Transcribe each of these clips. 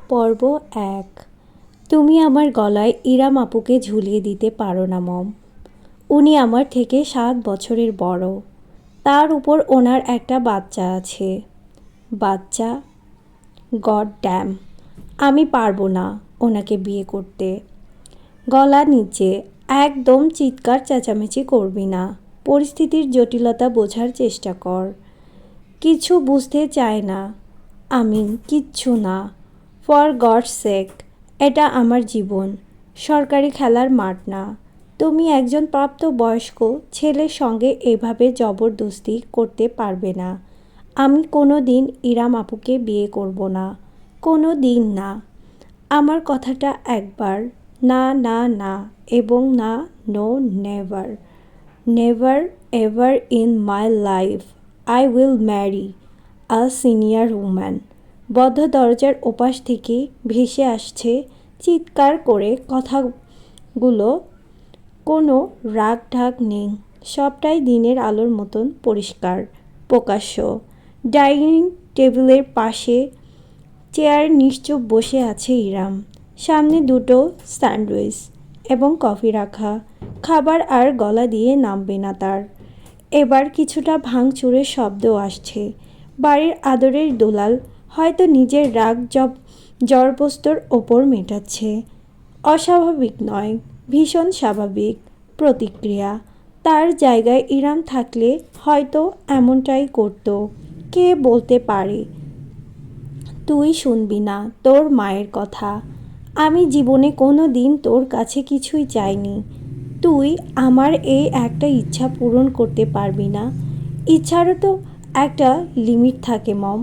পর্ব ১। তুমি আমার গলায় ইরাম আপুকে ঝুলিয়ে দিতে পারো না মম। উনি আমার থেকে ৭ বছরের বড়। তার উপর ওনার একটা বাচ্চা আছে। বাচ্চা? God damn. আমি পারবো না ওনাকে বিয়ে করতে। গলা নিচে, একদম চিৎকার চেঁচামেচি করবি না। পরিস্থিতির জটিলতা বোঝার চেষ্টা কর। কিছু বুঝতে চায় না। আমি কিচ্ছু না। ফর গডস সেক, এটা আমার জীবন, সরকারি খেলার মাঠ না। তুমি একজন প্রাপ্তবয়স্ক ছেলের সঙ্গে এভাবে জবরদস্তি করতে পারবে না। আমি কোনো দিন ইরাম আপুকে বিয়ে করব না, কোনো দিন না। আমার কথাটা একবার, না না না এবং না, no never. Never ever in my life I will marry a senior woman. বদ্ধ দরজার ওপাশ থেকে ভেসে আসছে চিৎকার করে কথাগুলো। কোনো রাগ ঢাক নেই, সবটাই দিনের আলোর মতন পরিষ্কার, প্রকাশ্য। ডাইনিং টেবিলের পাশে চেয়ার নিশ্চুপ বসে আছে ইরাম। সামনে দুটো স্যান্ডউইচ এবং কফি রাখা। খাবার আর গলা দিয়ে নামবে না তার। এবার কিছুটা ভাঙচুরের শব্দ আসছে। বাড়ির আদরের দুলাল হয়তো নিজের রাগ জড়বস্তুর ওপর মেটাচ্ছে। অস্বাভাবিক নয়, ভীষণ স্বাভাবিক প্রতিক্রিয়া। তার জায়গায় ইরাম থাকলে হয়তো এমনটাই করত। কে বলতে পারে? তুই শুনবি না তোর মায়ের কথা। আমি জীবনে কোনো দিন তোর কাছে কিছুই চাইনি। তুই আমার এই একটা ইচ্ছা পূরণ করতে পারবি না। ইচ্ছারও তো একটা লিমিট থাকে মম।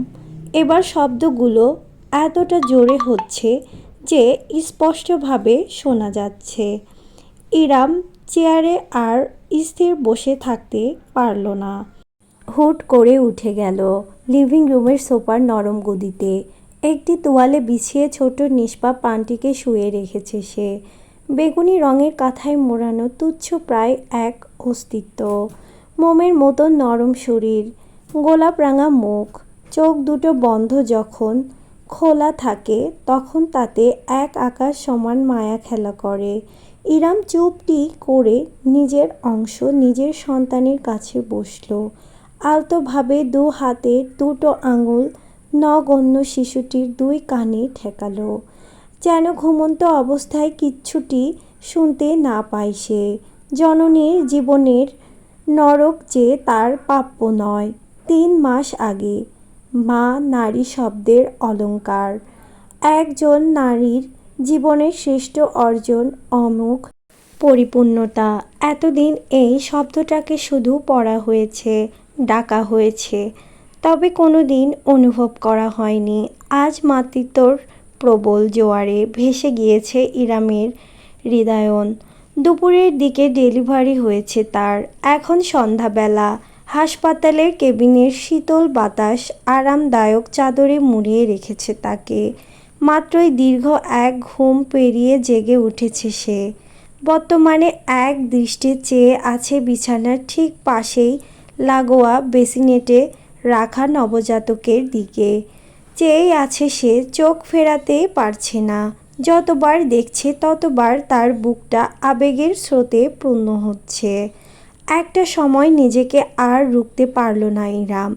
এবার শব্দগুলো এতটা জোরে হচ্ছে যে স্পষ্টভাবে শোনা যাচ্ছে। ইরাম চেয়ারে আর স্থির বসে থাকতে পারল না। হুট করে উঠে গেল লিভিং রুমের সোফার নরম গদিতে। একটি তোয়ালে বিছিয়ে ছোট নিষ্পাপ প্রাণটিকে শুয়ে রেখেছে সে। বেগুনি রঙের কাঁথায় মোড়ানো তুচ্ছ প্রায় এক অস্তিত্ব। মোমের মতো নরম শরীর, গোলাপ রাঙা মুখ, চোখ দুটো বন্ধ যখন খোলা থাকে তখন তাতে এক আকাশ সমান মায়া খেলা করে। ইরাম চুপটি করে নিজের অংশ নিজের সন্তানের কাছে বসল। আলতোভাবে দু হাতের দুটো আঙুল নগণ্য শিশুটির দুই কানে ঠেকালো, যেন ঘুমন্ত অবস্থায় কিচ্ছুটি শুনতে না পায় সে। জননীর জীবনের নরক যে তার প্রাপ্য নয়। ৩ মাস আগে মা নারী শব্দের অলংকার। একজন নারীর জীবনের শ্রেষ্ঠ অর্জন অমোঘ পরিপূর্ণতা। এতদিন এই শব্দটাকে শুধু পড়া হয়েছে, ডাকা হয়েছে, তবে কোনো দিন অনুভব করা হয়নি। আজ মাতৃত্বর প্রবল জোয়ারে ভেসে গিয়েছে ইরামের হৃদয়ন। দুপুরের দিকে ডেলিভারি হয়েছে তার। এখন সন্ধ্যাবেলা। হাসপাতালের কেবিনের শীতল বাতাস আরামদায়ক চাদরে মুড়িয়ে রেখেছে তাকে। মাত্রই দীর্ঘ এক ঘুম পেরিয়ে জেগে উঠেছে সে। বর্তমানে এক দৃষ্টে চেয়ে আছে বিছানার ঠিক পাশেই লাগোয়া বেসিনেটে রাখা নবজাতকের দিকে। চেয়েই আছে সে, চোখ ফেরাতে পারছে না। যতবার দেখছে ততবার তার বুকটা আবেগের স্রোতে পূর্ণ হচ্ছে। একটা সময় নিজেকে আর রুখতে পারল না ইরাম।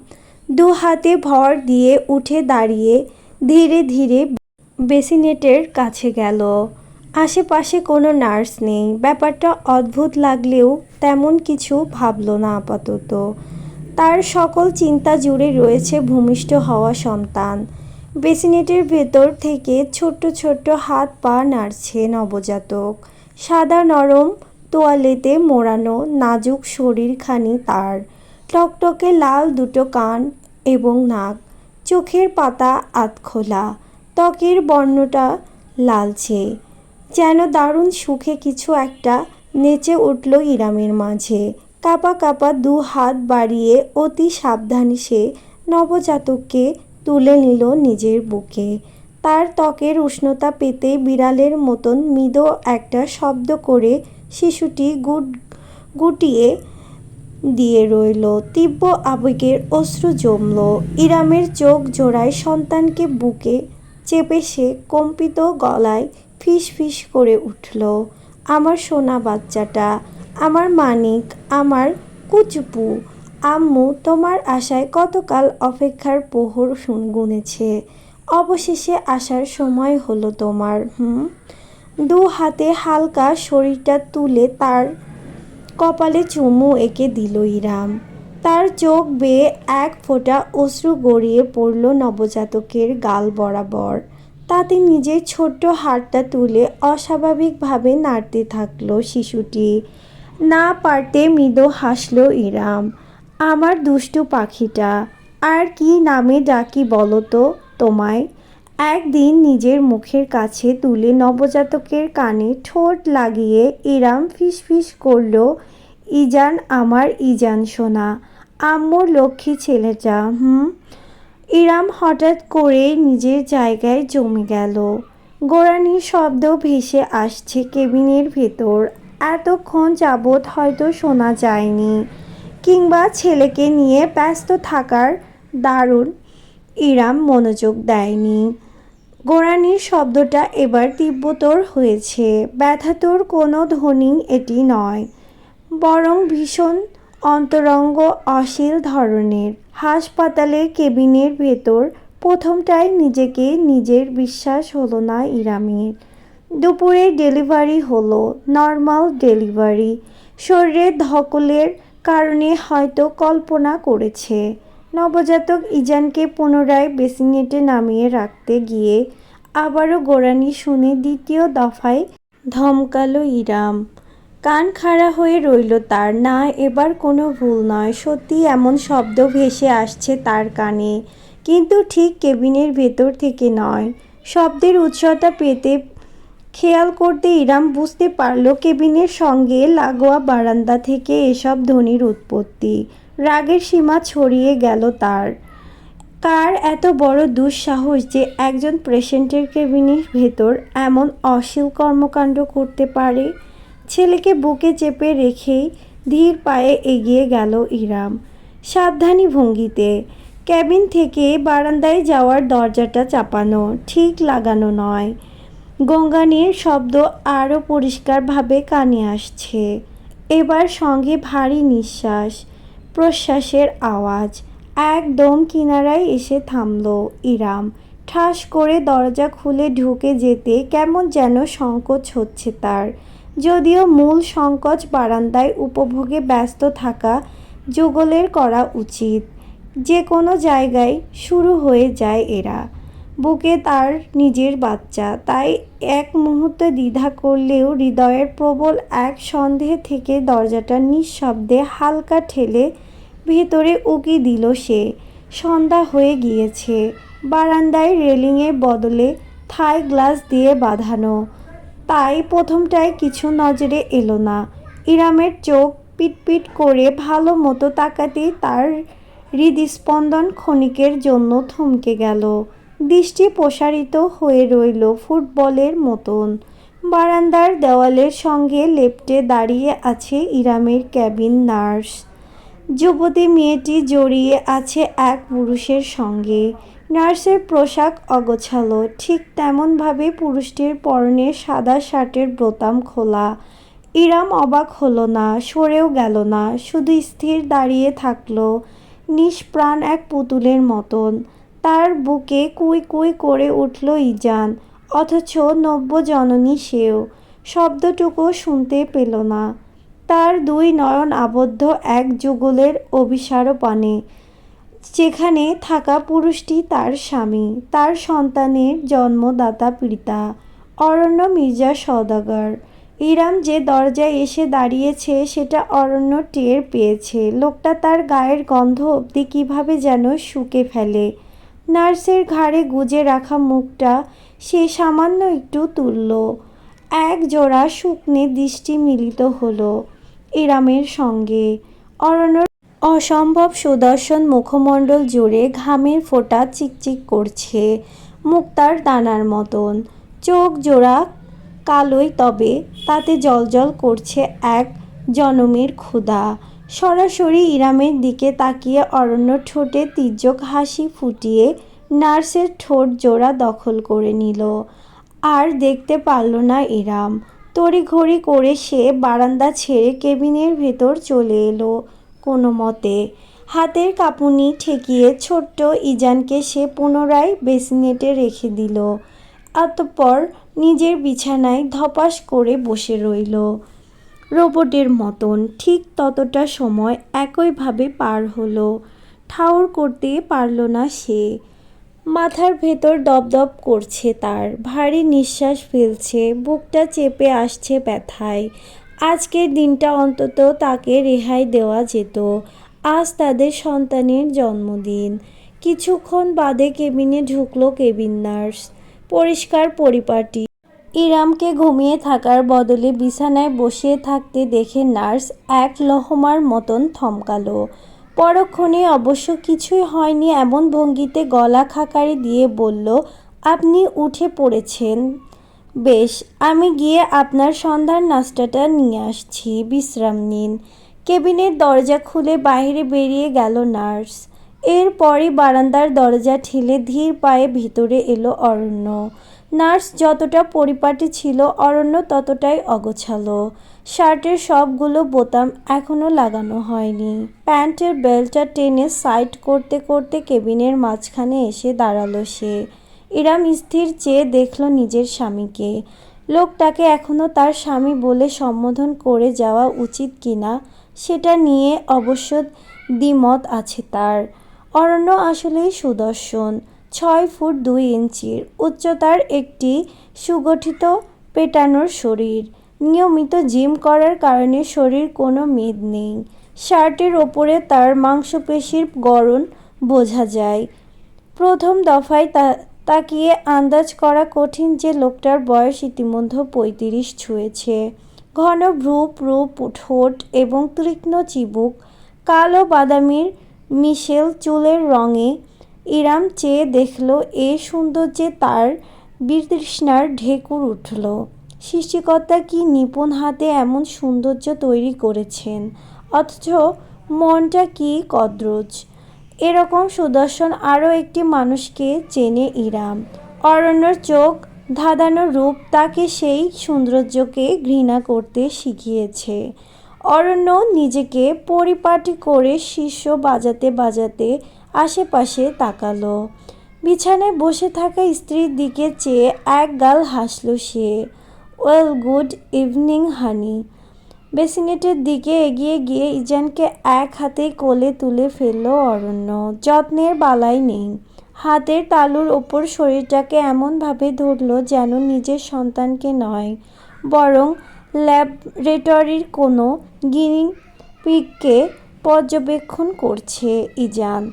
২ হাতে ভর দিয়ে উঠে দাঁড়িয়ে ধীরে ধীরে বেসিনেটের কাছে গেল। আশেপাশে কোনো নার্স নেই। ব্যাপারটা অদ্ভুত লাগলেও তেমন কিছু ভাবল না আপাতত। তার সকল চিন্তা জুড়ে রয়েছে ভূমিষ্ঠ হওয়া সন্তান। বেসিনেটের ভেতর থেকে ছোট্ট ছোট্ট হাত পা নাড়ছে নবজাতক। সাদা নরম তোয়ালেতে মোড়ানো নাজুক শরীরখানি তার। টকটকে লাল দুটো কান এবং নাক। চোখের পাতা আধখোলা। ত্বকের বর্ণটা লালচে। যেন দারুণ সুখে কিছু একটা নেচে উঠল ইরামের মাঝে। কাঁপা কাঁপা ২ হাত বাড়িয়ে অতি সাবধানে সে নবজাতককে তুলে নিল নিজের বুকে। তার ত্বকের উষ্ণতা পেতে বিড়ালের মতন মৃদু একটা শব্দ করে শিশুটি গুটিয়ে দিয়ে রইল। তীব্র আবেগের অশ্রু জমল ইরামের চোখ জোড়ায়। সন্তানকে বুকে চেপে সে কম্পিত গলায় ফিস ফিস করে উঠল, আমার সোনা বাচ্চাটা, আমার মানিক, আমার কুচুপু। আম্মু তোমার আশায় কতকাল অপেক্ষার প্রহর গুনেছে, অবশেষে আসার সময় হলো তোমার। দু হাতে হালকা শরীরটা তুলে তার কপালে চুমু এঁকে দিল ইরাম। তার চোখ বেয়ে এক ফোঁটা অশ্রু গড়িয়ে পড়ল নবজাতকের গাল বরাবর। তাতে নিজের ছোট্ট হাতটা তুলে অস্বাভাবিকভাবে নাড়তে থাকলো শিশুটি। না পারতে মৃদু হাসল ইরাম। আমার দুষ্টু পাখিটা, আর কি নামে ডাকি বলো তো তোমায়? একদিন নিজের মুখের কাছে তুলে নবজাতকের কানে ঠোঁট লাগিয়ে ইরাম ফিসফিস করল, ইজান, আমার ইজান সোনা, আম্মুর লক্ষ্মী ছেলেটা। ইরাম হঠাৎ করে নিজের জায়গায় জমে গেল। গোড়ানির শব্দ ভেসে আসছে কেবিনের ভেতর। এতক্ষণ যাবৎ হয়তো শোনা যায়নি, কিংবা ছেলেকে নিয়ে ব্যস্ত থাকার দারুণ ইরাম মনোযোগ দেয়নি। গোড়ানির শব্দটা এবার তীব্রতর হয়েছে। ব্যথাতুর কোনো ধ্বনি এটি নয়, বরং ভীষণ অন্তরঙ্গ অশ্লীল ধরনের। হাসপাতালের কেবিনের ভেতর প্রথমটায় নিজের বিশ্বাস হলো না ইরামের। দুপুরে ডেলিভারি হলো, নর্মাল ডেলিভারি। শরীরের ধকলের কারণে হয়তো কল্পনা করেছে। নবজাতক ইজানকে পুনরায় বেসিনেটে নামিয়ে রাখতে গিয়ে আবারও গোড়ানি শুনে দ্বিতীয় দফায় ধমকালো ইরাম। কান খাড়া হয়ে রইল তার। না, এবার কোনো ভুল নয়, সত্যি এমন শব্দ ভেসে আসছে তার কানে, কিন্তু ঠিক কেবিনের ভেতর থেকে নয়। শব্দের উৎসটা পেতে খেয়াল করতে ইরাম বুঝতে পারল কেবিনের সঙ্গে লাগোয়া বারান্দা থেকে এসব ধ্বনির উৎপত্তি। রাগের সীমা ছড়িয়ে গেল তার। কার এত বড় দুঃসাহস যে একজন পেশেন্টের কেবিনের ভেতর এমন অশ্লীল কর্মকাণ্ড করতে পারে? ছেলেকে বুকে চেপে রেখেই ধীর পায়ে এগিয়ে গেল ইরাম, সাবধানী ভঙ্গিতে। কেবিন থেকে বারান্দায় যাওয়ার দরজাটা চাপানো, ঠিক লাগানো নয়। গঙ্গানির শব্দ আরও পরিষ্কারভাবে কানে আসছে। এবার সঙ্গে ভারী নিঃশ্বাস প্রশ্বাসের আওয়াজ। একদম কিনারায় এসে থামল ইরাম। ঠাস করে দরজা খুলে ঢুকে যেতে কেমন যেন সংকোচ হচ্ছে তার, যদিও মূল সংকোচ বারান্দায় উপভোগে ব্যস্ত থাকা যুগলের করা উচিত। যে কোনো জায়গায় শুরু হয়ে যায় এরা। বুকে তার নিজের বাচ্চা, তাই এক মুহূর্ত দ্বিধা করলেও হৃদয়ের প্রবল এক সন্দেহ থেকে দরজাটা নিঃশব্দে হালকা ঠেলে ভেতরে উকি দিল সে। সন্ধ্যা হয়ে গিয়েছে। বারান্দায় রেলিংয়ের বদলে থাই গ্লাস দিয়ে বাঁধানো, তাই প্রথমটায় কিছু নজরে এলো না। ইরামের চোখ পিটপিট করে ভালো মতো তাকাতেই তার হৃদস্পন্দন ক্ষণিকের জন্য থমকে গেল। দৃষ্টি প্রসারিত হয়ে রইল ফুটবলের মতন। বারান্দার দেওয়ালের সঙ্গে লেপ্টে দাঁড়িয়ে আছে ইরামের ক্যাবিন নার্স। যুবতী মেয়েটি জড়িয়ে আছে এক পুরুষের সঙ্গে। নার্সের পোশাক অগোছালো, ঠিক তেমনভাবে পুরুষটির পরনের সাদা শার্টের বোতাম খোলা। ইরাম অবাক হলো না, সরেও গেল না, শুধু স্থির দাঁড়িয়ে থাকলো, নিষ্প্রাণ এক পুতুলের মতন। তার বুকে কুই কুই করে উঠল ইজান, অথচ নব্যজননী সেও শব্দটুকু শুনতে পেল না। তার দুই নয়ন আবদ্ধ এক যুগলের অভিসার পানে, যেখানে থাকা পুরুষটি তার স্বামী, তার সন্তানের জন্মদাতা পিতা অরণ্য মির্জা সওদাগর। ইরাম যে দরজায় এসে দাঁড়িয়েছে সেটা অরণ্য টের পেয়েছে। লোকটা তার গায়ের গন্ধ অবধি কীভাবে যেন শুকে ফেলে। নার্সের ঘাড়ে গুজে রাখা মুখটা সে সামান্য একটু তুলল। এক জোড়া শুকনে দৃষ্টি মিলিত হলো ইরামের সঙ্গে। অরণ্যর অসম্ভব সুদর্শন মুখমণ্ডল জুড়ে ঘামের ফোঁটা চিকচিক করছে, মুক্তার দানার মতন। চোখ জোড়া কালোই, তবে তাতে জ্বলজ্বল করছে এক জনমের ক্ষুধা। সরাসরি ইরামের দিকে তাকিয়ে অরণ্য ঠোঁটে তির্যক হাসি ফুটিয়ে নার্সের ঠোঁট জোড়া দখল করে নিল। আর দেখতে পারল না ইরাম। তড়িঘড়ি করে সে বারান্দা ছেড়ে কেবিনের ভেতর চলে এলো কোনো মতে। হাতের কাঁপুনি ঠেকিয়ে ছোট্ট ইজানকে সে পুনরায় বেসিনেটে রেখে দিল। অতঃপর নিজের বিছানায় ধপাস করে বসে রইল রোবটের মতন। ঠিক ততটা সময় একইভাবে পার হলো। ঠাউর করতে পারল না সে। মাথার ভেতর দপদপ করছে তার, ভারী নিঃশ্বাস ফেলছে, বুকটা চেপে আসছে ব্যথায়। আজকের দিনটা অন্তত তাকে রেহাই দেওয়া যেত। আজ তাদের সন্তানের জন্মদিন। কিছুক্ষণ বাদে কেবিনে ঢুকলো কেবিন নার্স, পরিষ্কার পরিপাটি। ইরামকে ঘুমিয়ে থাকার বদলে বিছানায় বসিয়ে থাকতে দেখে নার্স এক লহমার মতন থমকালো। পরক্ষণে অবশ্য কিছুই হয়নি এমন ভঙ্গিতে গলা খাকারি দিয়ে বলল, আপনি উঠে পড়েছেন? বেশ, আমি গিয়ে আপনার সন্ধ্যার নাস্তাটা নিয়ে আসছি, বিশ্রাম নিন। কেবিনের দরজা খুলে বাইরে বেরিয়ে গেল নার্স। এরপরই বারান্দার দরজা ঠেলে ধীর পায়ে ভিতরে এলো অরণ্য। নার্স যতটা পরিপাটি ছিল অরণ্য ততটাই অগোছালো। শার্টের সবগুলো বোতাম এখনও লাগানো হয়নি। প্যান্টের বেল্টটা টেনে সাইড করতে করতে কেবিনের মাঝখানে এসে দাঁড়ালো সে। ইরাম স্থির চেয়ে দেখল নিজের স্বামীকে। লোকটাকে এখনও তার স্বামী বলে সম্বোধন করে যাওয়া উচিত কিনা সেটা নিয়ে অবশ্য দ্বিমত আছে তার। অরণ্য আসলেই সুদর্শন। 6 ফুট 2 ইঞ্চির উচ্চতার, একটি সুগঠিত পেটানোর শরীর। নিয়মিত জিম করার কারণে শরীর কোনো মেদ নেই। শার্টের ওপরে তার মাংসপেশির গড়ন বোঝা যায়। প্রথম দফায় তাকিয়ে আন্দাজ করা কঠিন যে লোকটার বয়স ইতিমধ্যে 35 ছুঁয়েছে। ঘন ভ্রু, ঠোঁট এবং তীক্ষ্ণ চিবুক, কালো বাদামির মিশেল চুলের রঙে। ইরাম চেয়ে দেখল এ সৌন্দর্যে তার বিতৃষ্ণার ঢেকুর উঠল। সৃষ্টিকর্তা কি নিপুণ হাতে এমন সৌন্দর্য তৈরি করেছেন, অথচ মনটা কি কদরজ। এরকম সুদর্শন আরও একটি মানুষকে চেনে ইরাম। অরণ্যর চোখ ধাঁধানো রূপ তাকে সেই সৌন্দর্যকে ঘৃণা করতে শিখিয়েছে। অরণ্য নিজেকে পরিপাটি করে শীর্ষ বাজাতে বাজাতে আশেপাশে তাকালো। বিছানায় বসে থাকা স্ত্রীর দিকে চেয়ে এক গাল হাসল সে। ওয়েল, গুড ইভিনিং হানি। বেসিনেটের দিকে এগিয়ে গিয়ে ইজানকে এক হাতেই কোলে তুলে ফেলল অরণ্য। যত্নের বালাই নেই। হাতের তালুর ওপর শরীরটাকে এমনভাবে ধরল যেন নিজের সন্তানকে নয়, বরং ল্যাবরেটরির কোনো গিনি পিগকে পর্যবেক্ষণ করছে ইজান।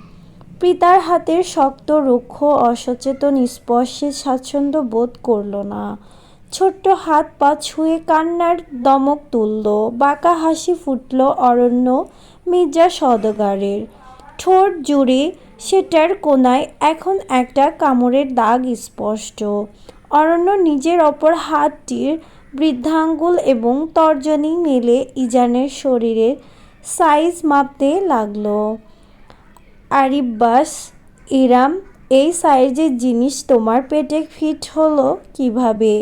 পিতার হাতের শক্ত রুক্ষ অসচেতন স্পর্শে স্বাচ্ছন্দ্য বোধ করল না। ছোট্ট হাত পা ছুঁয়ে কান্নার দমক তুলল। বাঁকা হাসি ফুটল অরণ্য মির্জা সওদাগরের। ঠোঁট জুড়ে সেটার কোনায় এখন একটা কামড়ের দাগ স্পষ্ট। অরণ্য নিজের অপর হাতটির বৃদ্ধাঙ্গুল এবং তর্জনী মেলে ইজানের শরীরের সাইজ মাপতে লাগল। আরিব্বাস, ইরাম, এই সাইজের জিনিস তোমার পেটে ফিট হলো কিভাবে?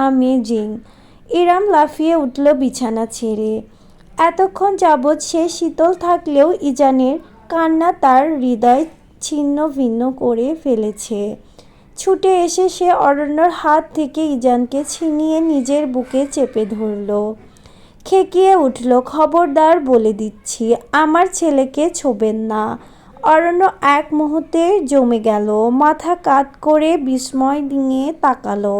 আমেজিং। ইরাম লাফিয়ে উঠল বিছানা ছেড়ে। এতক্ষণ যাবৎ সে শীতল থাকলেও ইজানের কান্না তার হৃদয় ছিন্ন ভিন্ন করে ফেলেছে। ছুটে এসে সে অরণ্যর হাত থেকে ইজানকে ছিনিয়ে নিজের বুকে চেপে ধরল। খেকিয়ে উঠল, খবরদার বলে দিচ্ছি, আমার ছেলেকে ছোবেন না। অরণ্য এক মুহূর্তে জমে গেল, মাথা কাত করে বিস্ময় নিয়ে তাকালো।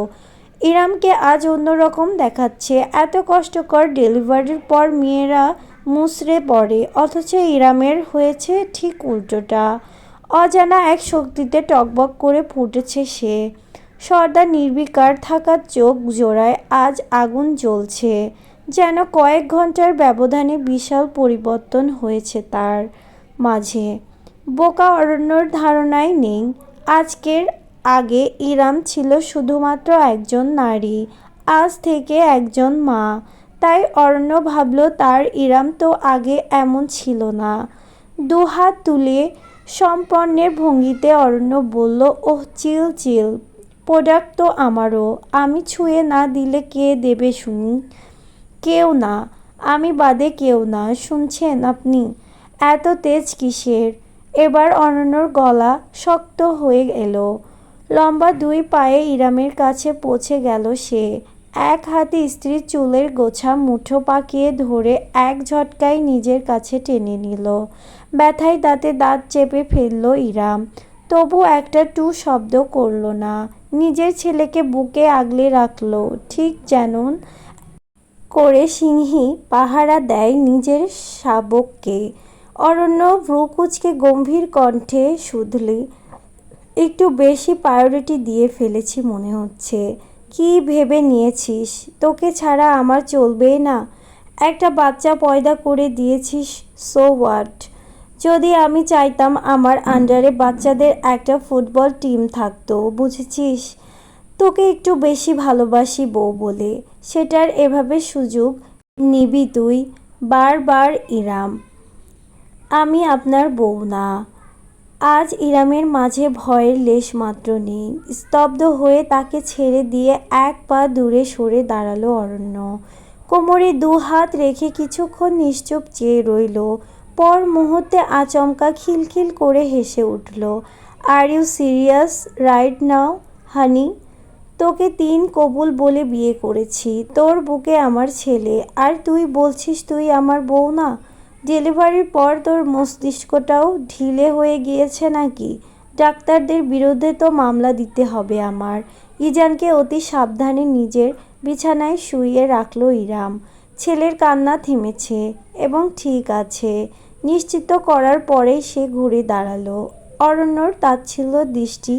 ইরামকে আজ অন্যরকম দেখাচ্ছে। এত কষ্টকর ডেলিভারির পর মেয়েরা মুচড়ে পড়ে, অথচ ইরামের হয়েছে ঠিক উল্টোটা। অজানা এক শক্তিতে টকবক করে ফুটেছে সে। সর্দার নির্বিকার থাকা চোখ জোড়ায় আজ আগুন জ্বলছে। যেন কয়েক ঘন্টার ব্যবধানে বিশাল পরিবর্তন হয়েছে তার মাঝে। বোকা অরণ্যর ধারণাই নেই আজকের আগে ইরাম ছিল শুধুমাত্র একজন নারী, আজ থেকে একজন মা। তাই অরণ্য ভাবল তার ইরাম তো আগে এমন ছিল না। দুহাত তুলে সম্পন্নের ভঙ্গিতে অরণ্য বলল, ওহ চিল চিল, প্রোডাক্ট তো আমারও, আমি ছুঁয়ে না দিলে কে দেবে শুনি? কেউ না, আমি বাদে কেউ না, শুনছেন আপনি? এত তেজ কিসের? এবার অরণ্যর গলা শক্ত হয়ে এলো। লম্বা দুই পায়ে ইরামের কাছে পৌঁছে গেল সে। এক হাতে স্ত্রীর চুলের গোছা মুঠো পাকিয়ে ধরে এক ঝটকায় নিজের কাছে টেনে নিল। ব্যথায় দাঁতে দাঁত চেপে ফেলল ইরাম, তবু একটা টু শব্দ করল না। নিজের ছেলেকে বুকে আগলে রাখল, ঠিক যেমন করে সিংহী পাহারা দেয় নিজের শাবককে। অরণ্য ভ্রু কুঁচকে গম্ভীর কণ্ঠে শুধলি, একটু বেশি প্রায়োরিটি দিয়ে ফেলেছি মনে হচ্ছে। কি ভেবে নিয়েছিস তোকে ছাড়া আমার চলবেই না? একটা বাচ্চা পয়দা করে দিয়েছিস, সো হোয়াট? যদি আমি চাইতাম আমার আন্ডারে বাচ্চাদের একটা ফুটবল টিম থাকতো, বুঝেছিস? তোকে একটু বেশি ভালোবাসি বউ বলে, সেটার এভাবে সুযোগ নিবি তুই? বারবার ইরাম, আমি আপনার বউ না। আজ ইরামের মাঝে ভয়ের লেশমাত্র নেই। স্তব্ধ হয়ে তাকে ছেড়ে দিয়ে এক পা দূরে সরে দাঁড়ালো অরণ্য। কোমরে দু হাত রেখে কিছুক্ষণ নিশ্চুপ চেয়ে রইল। পর মুহূর্তে আচমকা খিলখিল করে হেসে উঠল। Are you serious right now honey? তোকে 3 কবুল বলে বিয়ে করেছি, তোর বুকে আমার ছেলে, আর তুই বলছিস তুই আমার বউ না? ডেলিভারির পর তোর মস্তিষ্কটাও ঢিলে হয়ে গিয়েছে নাকি? ডাক্তারদের বিরুদ্ধে তো মামলা দিতে হবে আমার। ইজানকে অতি সাবধানে নিজের বিছানায় শুইয়ে রাখল ইরাম। ছেলের কান্না থেমেছে এবং ঠিক আছে নিশ্চিত করার পরেই সে ঘুরে দাঁড়ালো। অরণ্যর তাচ্ছিল্য দৃষ্টি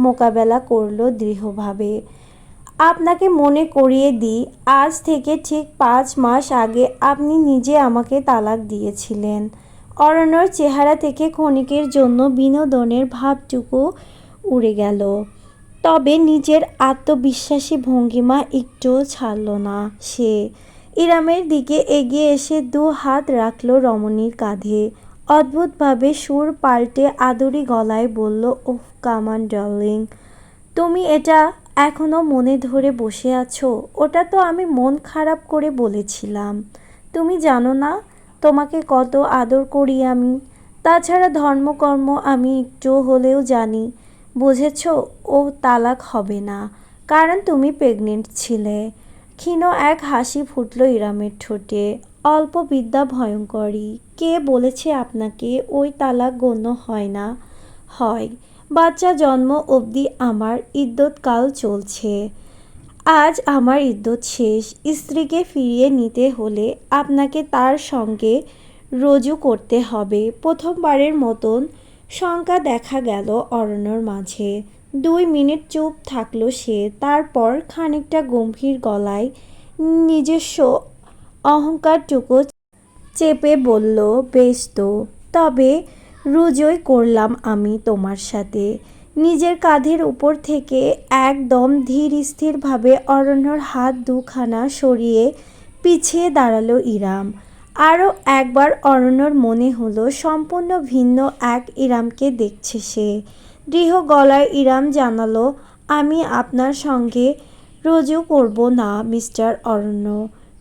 মোকাবেলা করল দৃঢ়ভাবে। আপনাকে মনে করিয়ে দিই, আজ থেকে ঠিক 5 মাস আগে আপনি নিজে আমাকে তালাক দিয়েছিলেন। অরণ্যর চেহারা থেকে ক্ষণিকের জন্য বিনোদনের ভাবটুকু উড়ে গেল। তবে নিজের আত্মবিশ্বাসী ভঙ্গিমা একটুও ছাড়ল না সে। ইরামের দিকে এগিয়ে এসে 2 হাত রাখল রমণীর কাঁধে। অদ্ভুতভাবে সুর পাল্টে আদুরি গলায় বলল, ওহ কামান ডার্লিং, তুমি এটা এখনও মনে ধরে বসে আছো? ওটা তো আমি মন খারাপ করে বলেছিলাম। তুমি জানো না তোমাকে কত আদর করি আমি। তাছাড়া ধর্মকর্ম আমি একটু হলেও জানি। বুঝেছ? ও তালাক হবে না, কারণ তুমি প্রেগনেন্ট ছিলে। ক্ষীণ এক হাসি ফুটল ইরামের ঠোঁটে। অল্প বিদ্যা ভয়ঙ্করী। কে বলেছে আপনাকে ওই তালাক গণ্য হয় না? হয়। বাচ্চা জন্ম অবধি আমার ইদ্যৎকাল চলছে। আজ আমার ইদ্যৎ শেষ। স্ত্রীকে ফিরিয়ে নিতে হলে আপনাকে তার সঙ্গে রুজু করতে হবে। প্রথমবারের মতন শঙ্কা দেখা গেল অরণ্যর মাঝে। 2 মিনিট চুপ থাকল সে, তারপর খানিকটা গম্ভীর গলায় নিজস্ব অহংকারটুকু চেপে বলল, বেশ তো, তবে রুজুই করলাম আমি তোমার সাথে। নিজের কাঁধের উপর থেকে একদম ধীর স্থিরভাবে অরণ্যর হাত দুখানা সরিয়ে পিছিয়ে দাঁড়ালো ইরাম। আরও একবার অরণ্যর মনে হলো সম্পূর্ণ ভিন্ন এক ইরামকে দেখছে সে। দৃঢ় গলায় ইরাম জানালো, আমি আপনার সঙ্গে রুজু করব না মিস্টার অরণ্য,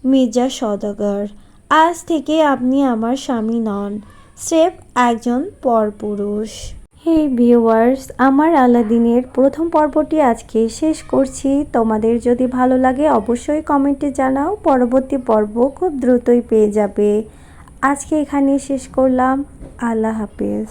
মির্জা সওদাগর। আজ থেকে আপনি আমার স্বামী নন, স্রেফ একজন পরপুরুষ। হে ভিউয়ার্স, আমার আলাদিনের প্রথম পর্বটি আজকে শেষ করছি। তোমাদের যদি ভালো লাগে অবশ্যই কমেন্টে জানাও। পরবর্তী পর্ব খুব দ্রুতই পেয়ে যাবে। আজকে এখানেই শেষ করলাম। আল্লাহ হাফেজ।